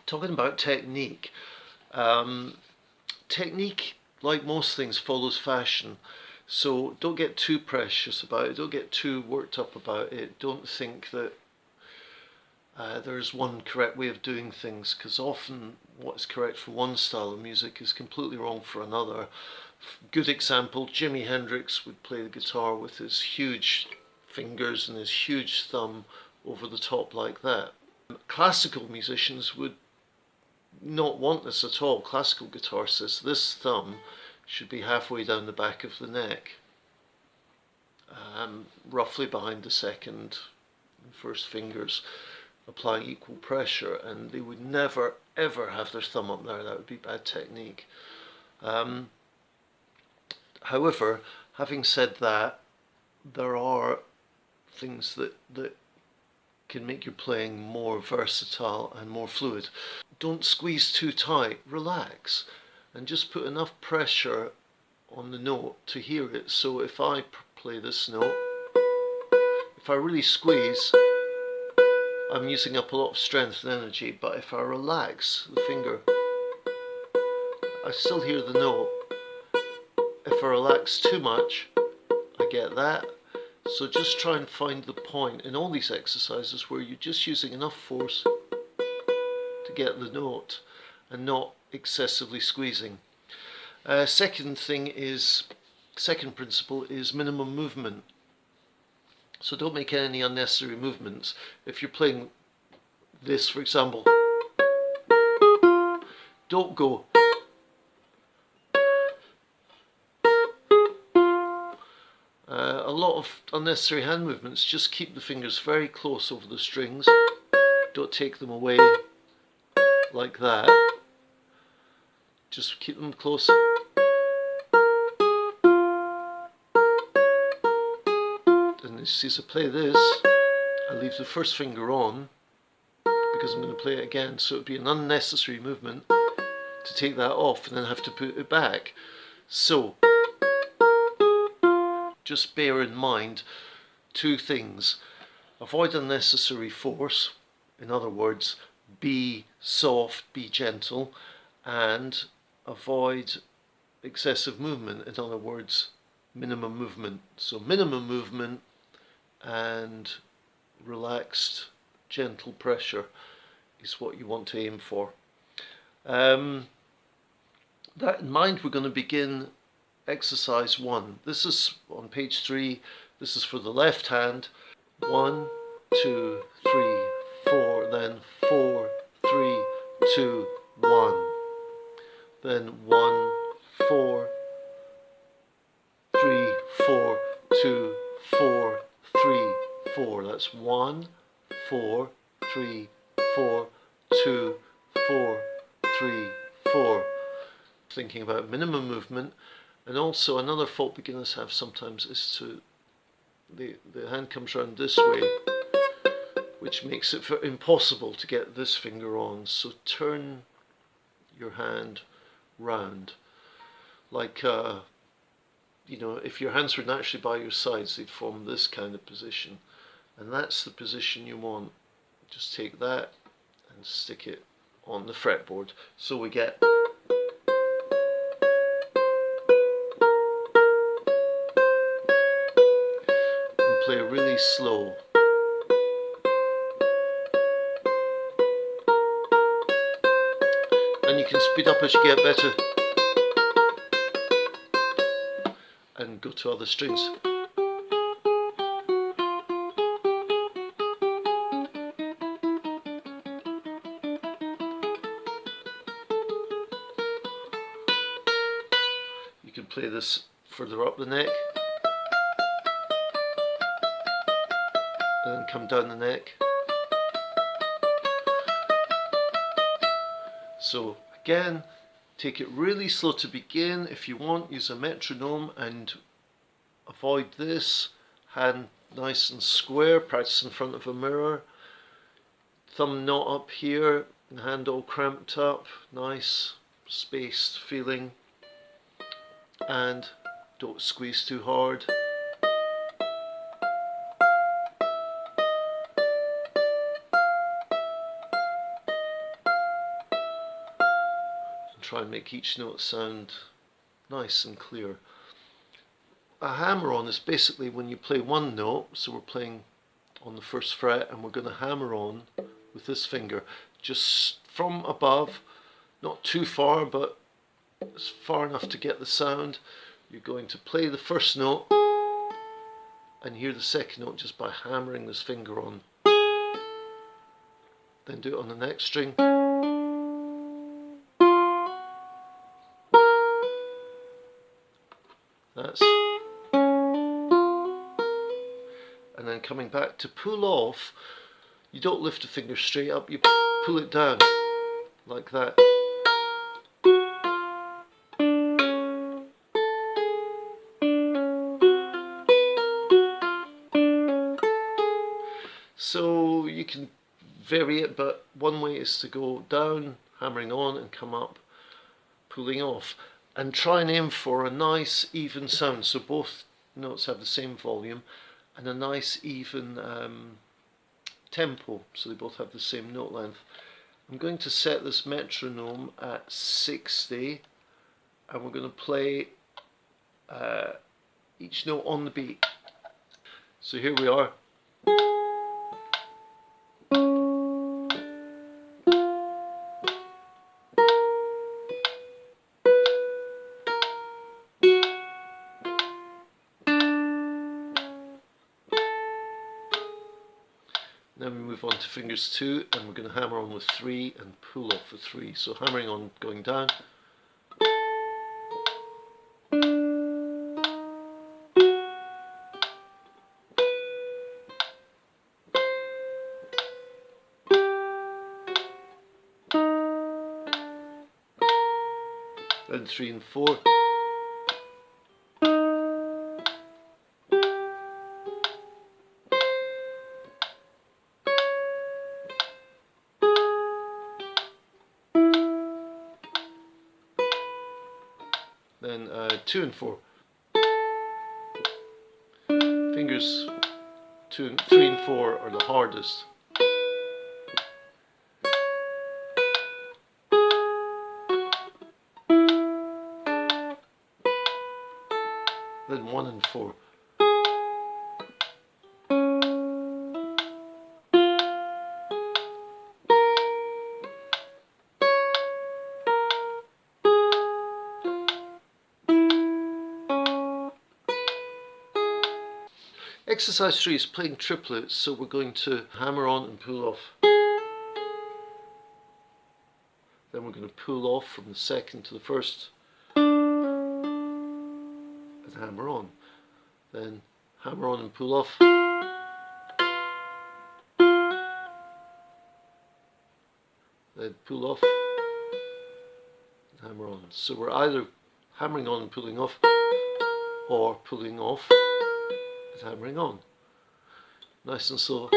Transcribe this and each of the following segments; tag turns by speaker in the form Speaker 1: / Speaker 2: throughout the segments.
Speaker 1: Talking about technique, technique, like most things, follows fashion. So don't get too precious about it. Don't get too worked up about it. Don't think that there's one correct way of doing things, because often what's correct for one style of music is completely wrong for another. Good example, Jimi Hendrix would play the guitar with his huge fingers and his huge thumb over the top like that. Classical musicians would not want this at all. Classical guitar says this thumb should be halfway down the back of the neck, roughly behind the second and first fingers, applying equal pressure, and they would never ever have their thumb up there. That would be bad technique. However, having said that, there are things that can make your playing more versatile and more fluid. Don't squeeze too tight, relax, and just put enough pressure on the note to hear it. So if I play this note, if I really squeeze, I'm using up a lot of strength and energy, but if I relax the finger, I still hear the note. If I relax too much, I get that. So just try and find the point in all these exercises where you're just using enough force to get the note and not excessively squeezing. Second principle is minimum movement. So don't make any unnecessary movements. If you're playing this, for example, don't go a lot of unnecessary hand movements. Just keep the fingers very close over the strings. Don't take them away like that. Just keep them close. And you see, as I play this, I leave the first finger on because I'm going to play it again, so it would be an unnecessary movement to take that off and then have to put it back. So just bear in mind two things. Avoid unnecessary force, in other words, be soft, be gentle, and avoid excessive movement, in other words, minimum movement. So minimum movement and relaxed, gentle pressure is what you want to aim for. That in mind, we're going to begin exercise 1. This is on page 3. This is for the left hand. 1, 2, 3, 4, then 4, 3, 2, 1. Then 1, 4, 3, 4, 2, 4, 3, 4. That's 1, 4, 3, 4, 2, 4, 3, 4. Thinking about minimum movement. And also another fault beginners have sometimes is to the hand comes around this way, which makes it impossible to get this finger on. So turn your hand round, like if your hands were naturally by your sides, they'd form this kind of position, and that's the position you want. Just take that and stick it on the fretboard, so we get play really slow. And you can speed up as you get better and go to other strings. You can play this further up the neck. And then come down the neck. So again, take it really slow to begin. If you want, use a metronome and avoid this. Hand nice and square, practice in front of a mirror. Thumb not up here, and hand all cramped up, nice, spaced feeling. And don't squeeze too hard. try and make each note sound nice and clear. A hammer-on is basically when you play one note, so we're playing on the first fret and we're going to hammer on with this finger just from above, not too far but it's far enough to get the sound. You're going to play the first note and hear the second note just by hammering this finger on. Then do it on the next string. That's. And then coming back to pull off, you don't lift the finger straight up, you pull it down like that. So you can vary it, but one way is to go down, hammering on, and come up, pulling off. And try and aim for a nice even sound, so both notes have the same volume and a nice even tempo, so they both have the same note length. I'm going to set this metronome at 60 and we're going to play each note on the beat. So here we are. Then we move on to fingers 2 and we're going to hammer on with 3 and pull off with 3. So hammering on, going down. Then 3 and 4. Then 2 and 4. Fingers 3 and 4 are the hardest. Then 1 and 4. Exercise 3 is playing triplets, so we're going to hammer on and pull off. Then we're going to pull off from the second to the first and hammer on. Then hammer on and pull off. Then pull off and hammer on. So we're either hammering on and pulling off or pulling off and hammering on. Nice and slow.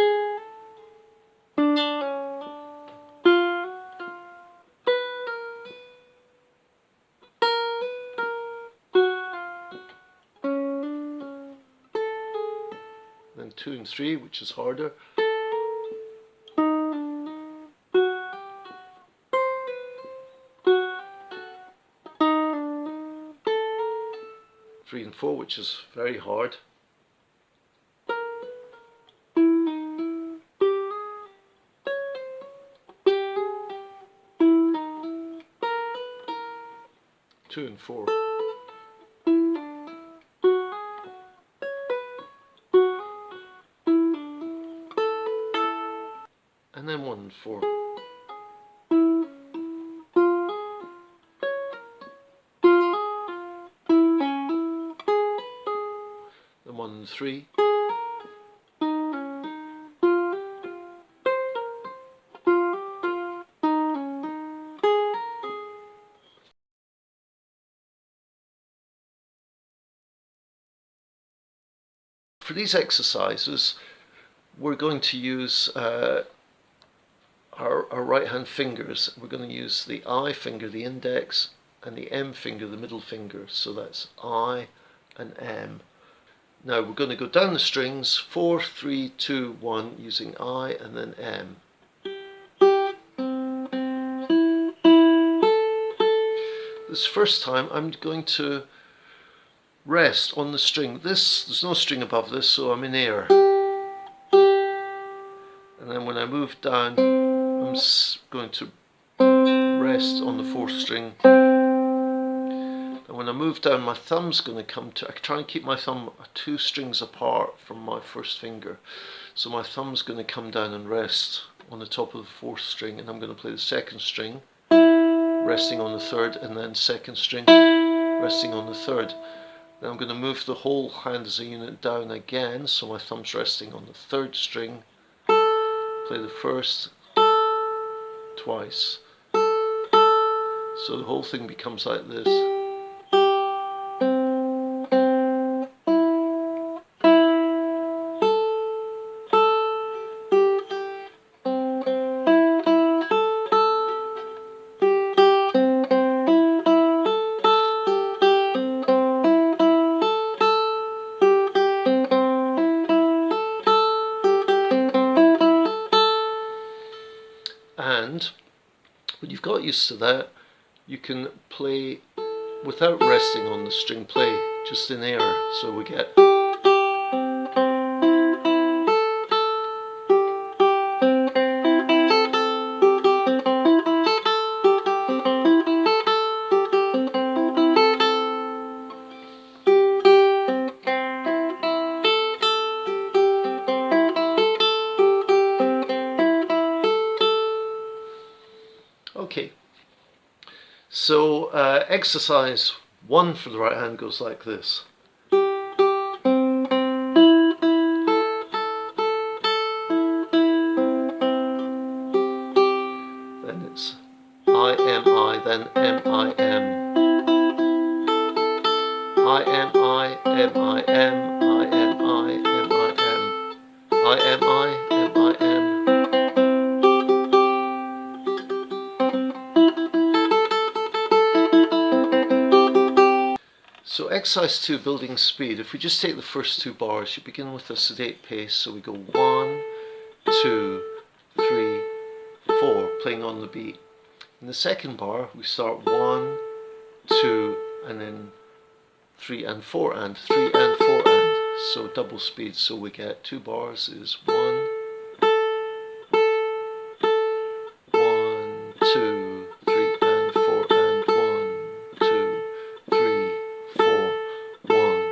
Speaker 1: Then 2 and 3, which is harder. Three and 4, which is very hard. Two and 4. And then 1 and 4. Then 1 and 3. For these exercises, we're going to use our right hand fingers. We're going to use the I finger, the index, and the M finger, the middle finger. So that's I and M. Now we're going to go down the strings, 4, 3, 2, 1, using I and then M. this first time I'm going to rest on the string. There's no string above this, so I'm in air. And then when I move down, I'm going to rest on the 4th string. And when I move down, my thumb's going to come to, I try and keep my thumb 2 strings apart from my 1st finger. So my thumb's going to come down and rest on the top of the 4th string, and I'm going to play the 2nd string, resting on the 3rd, and then 2nd string, resting on the 3rd. Then I'm going to move the whole hand as a unit down again, so my thumb's resting on the 3rd string, play the 1st twice. So the whole thing becomes like this. And when you've got used to that, you can play without resting on the string, play just in air. So we get okay. So exercise 1 for the right hand goes like this. Then it's I, then M, I, M. I, M, I, M, I, M, I, M, I, M, I, M. I, M, I, M, I, M. So exercise 2, building speed. If we just take the first 2 bars, you begin with a sedate pace. So we go 1, 2, 3, 4, playing on the beat. In the second bar, we start 1, 2, and then 3 and 4 and 3 and 4 and. So double speed. So we get 2 bars is 1, 2, 3 and 4 and 1, 2, 3, 4, 1.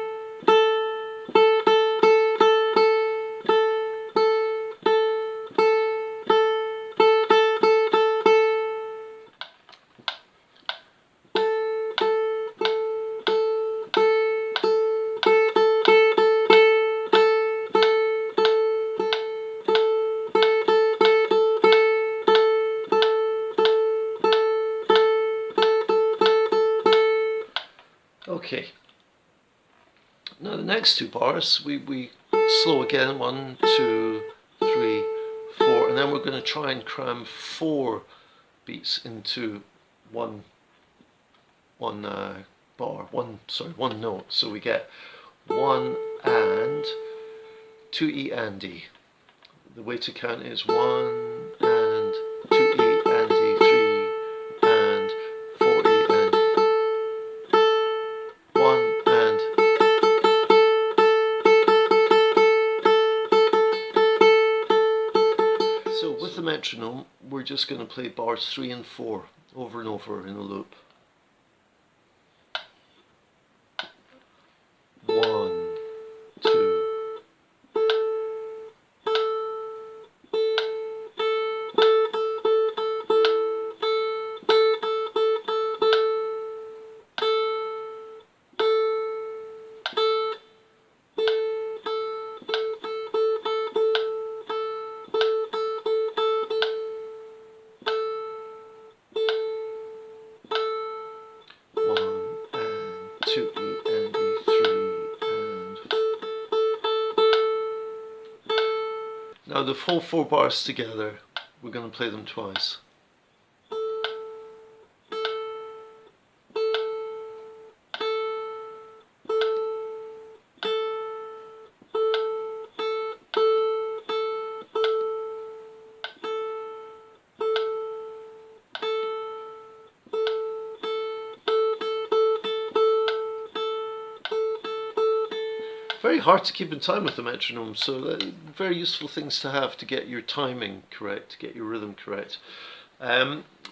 Speaker 1: Okay, now the next 2 bars we slow again, 1, 2, 3, 4, and then we're going to try and cram 4 beats into one note. So we get 1 and 2 E and D. The way to count is 1 and 2 E and D, 3 and 4 E and D. 1 and. So with the metronome, we're just going to play bars 3 and 4 over and over in a loop. 1, 2. Now the full 4 bars together, we're going to play them twice. hard to keep in time with the metronome, so very useful things to have to get your timing correct, to get your rhythm correct.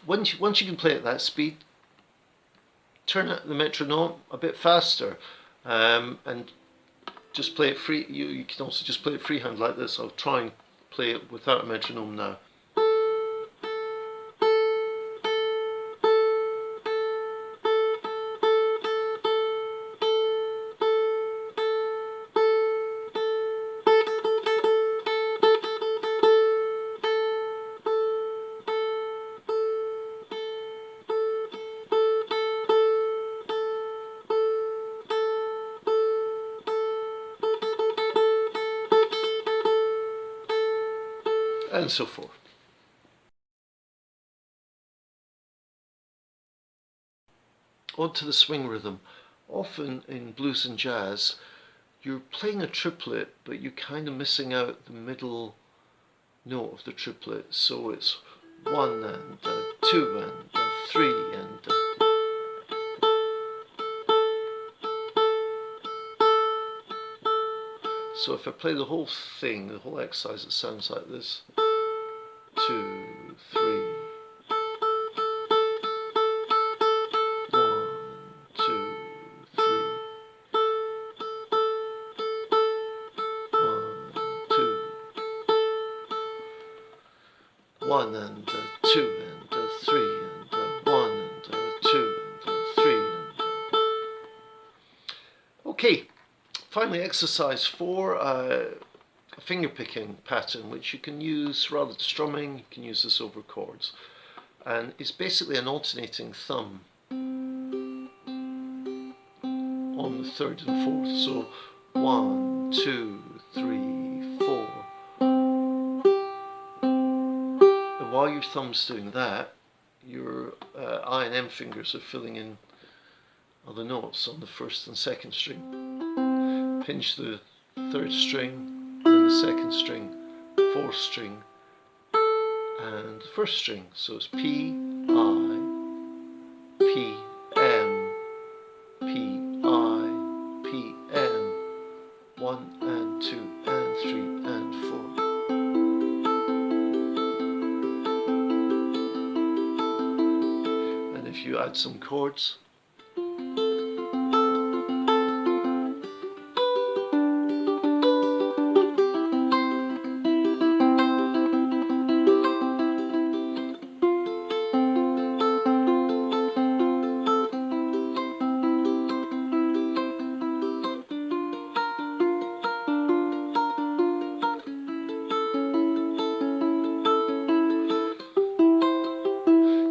Speaker 1: Once you can play at that speed, turn the metronome a bit faster, and just play it free. You can also just play it freehand like this. I'll try and play it without a metronome now. And so forth. On to the swing rhythm. Often in blues and jazz, you're playing a triplet, but you're kind of missing out the middle note of the triplet. So it's 1 and 2 and 3 and so if I play the whole thing, the whole exercise, it sounds like this. 2, 3. 1, 2, 3. 1, 2. 1 and 2 and 3 and 1 and 2 and 3 and okay. Finally, exercise 4, a finger picking pattern, which you can use rather than strumming. You can use this over chords, and it's basically an alternating thumb on the 3rd and 4th. So 1, 2, 3, 4. And while your thumb's doing that, your I and M fingers are filling in other notes on the 1st and 2nd string. Pinch the 3rd string, then the 2nd string, 4th string, and the 1st string. So it's P, I, P, M, P, I, P, M, 1 and 2 and 3 and 4. And if you add some chords,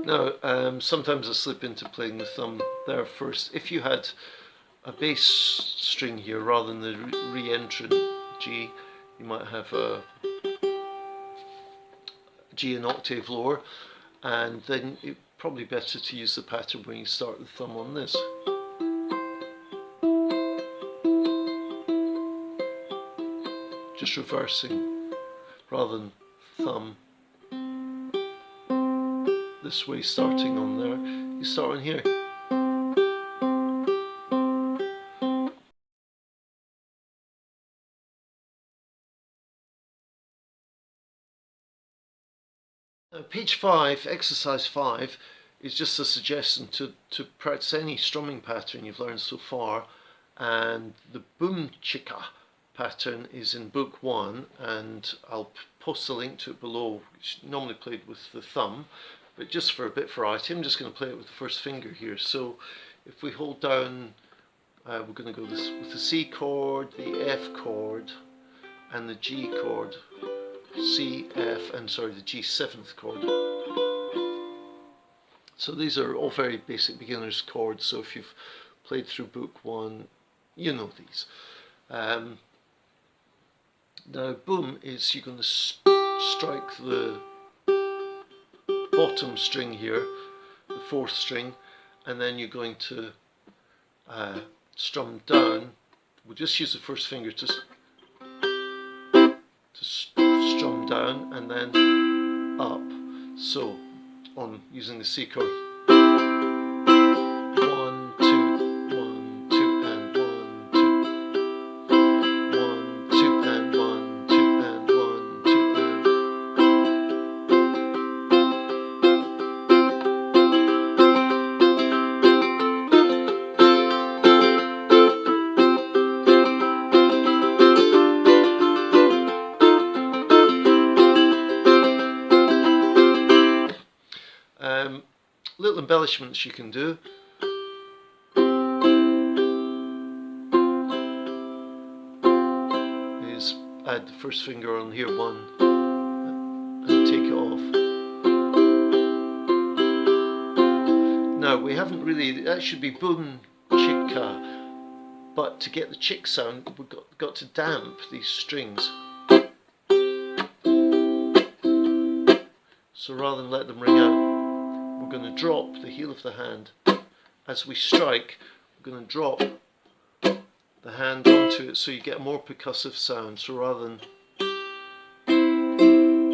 Speaker 1: now, sometimes I slip into playing the thumb there first. If you had a bass string here rather than the re-entrant G, you might have a G an octave lower, and then it's probably better to use the pattern when you start the thumb on this. Just reversing rather than thumb this way, starting on there. You start on here. Page 5, exercise 5, is just a suggestion to practice any strumming pattern you've learned so far, and the boom chicka pattern is in book 1, and I'll post a link to it below. It's normally played with the thumb, but just for a bit of variety, I'm just going to play it with the first finger here. So if we hold down, we're going to go with the C chord, the F chord, and the G chord. C, F, and the G7th chord. So these are all very basic beginner's chords, so if you've played through book 1, you know these. Now boom is you're going to strike the bottom string here, the 4th string, and then you're going to strum down. We'll just use the first finger to strum down and then up. So on using the C chord, 1, 2, 1, 2, and 1, 2, 1, Little embellishments you can do. Is add the first finger on here, one, and take it off. Now we haven't really, that should be boom, chicka, but to get the chick sound we've got to damp these strings. So rather than let them ring out, we're going to drop the heel of the hand. As we strike, we're going to drop the hand onto it so you get a more percussive sound. So rather than boom,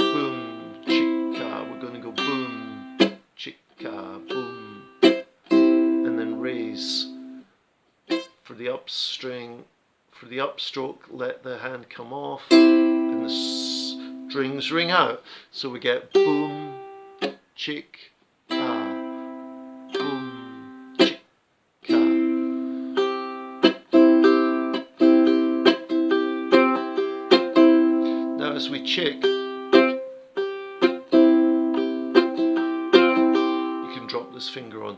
Speaker 1: chicka, we're going to go boom, chicka, boom, and then raise. For the up string, for the upstroke, let the hand come off and the strings ring out. So we get boom, chick, boom, chick, Now as we chick, you can drop this finger on.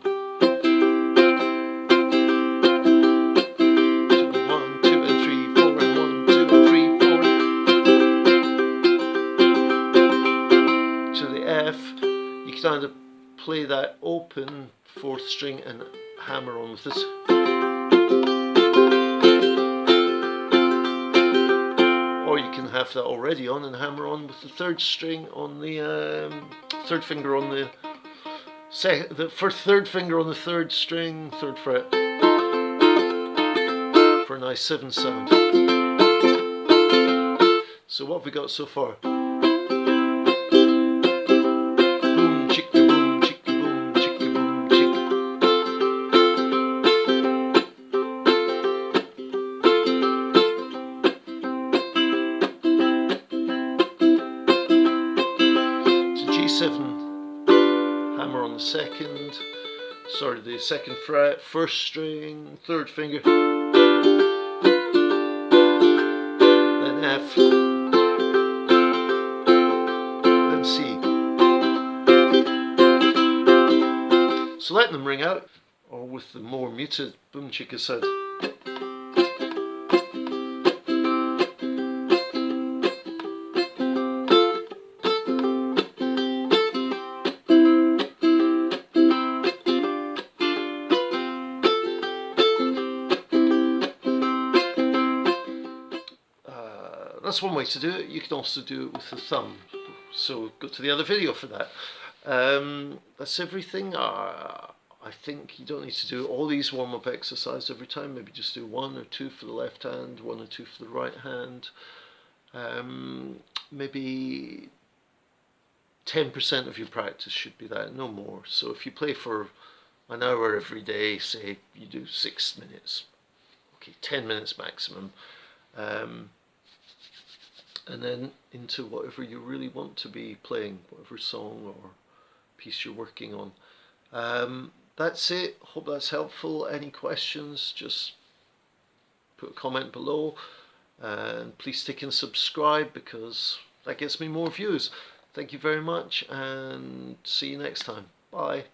Speaker 1: You can either play that open fourth string and hammer on with this, or you can have that already on and hammer on with the third string on the third finger on the third finger on the third string, third fret, for a nice 7 sound. So what have we got so far? Hammer on the second, the second fret, first string, third finger, then F, then C. So letting them ring out, or with the more muted boom chicka sound. That's one way to do it. You can also do it with the thumb. So go to the other video for that. That's everything. I think you don't need to do all these warm-up exercises every time. Maybe just do 1 or 2 for the left hand, 1 or 2 for the right hand. Maybe 10% of your practice should be that, no more. So if you play for an hour every day, say you do 6 minutes, okay, 10 minutes maximum. And then into whatever you really want to be playing, whatever song or piece you're working on. That's it. Hope that's helpful. Any questions, just put a comment below, and please stick and subscribe because that gets me more views. Thank you very much, and see you next time. Bye.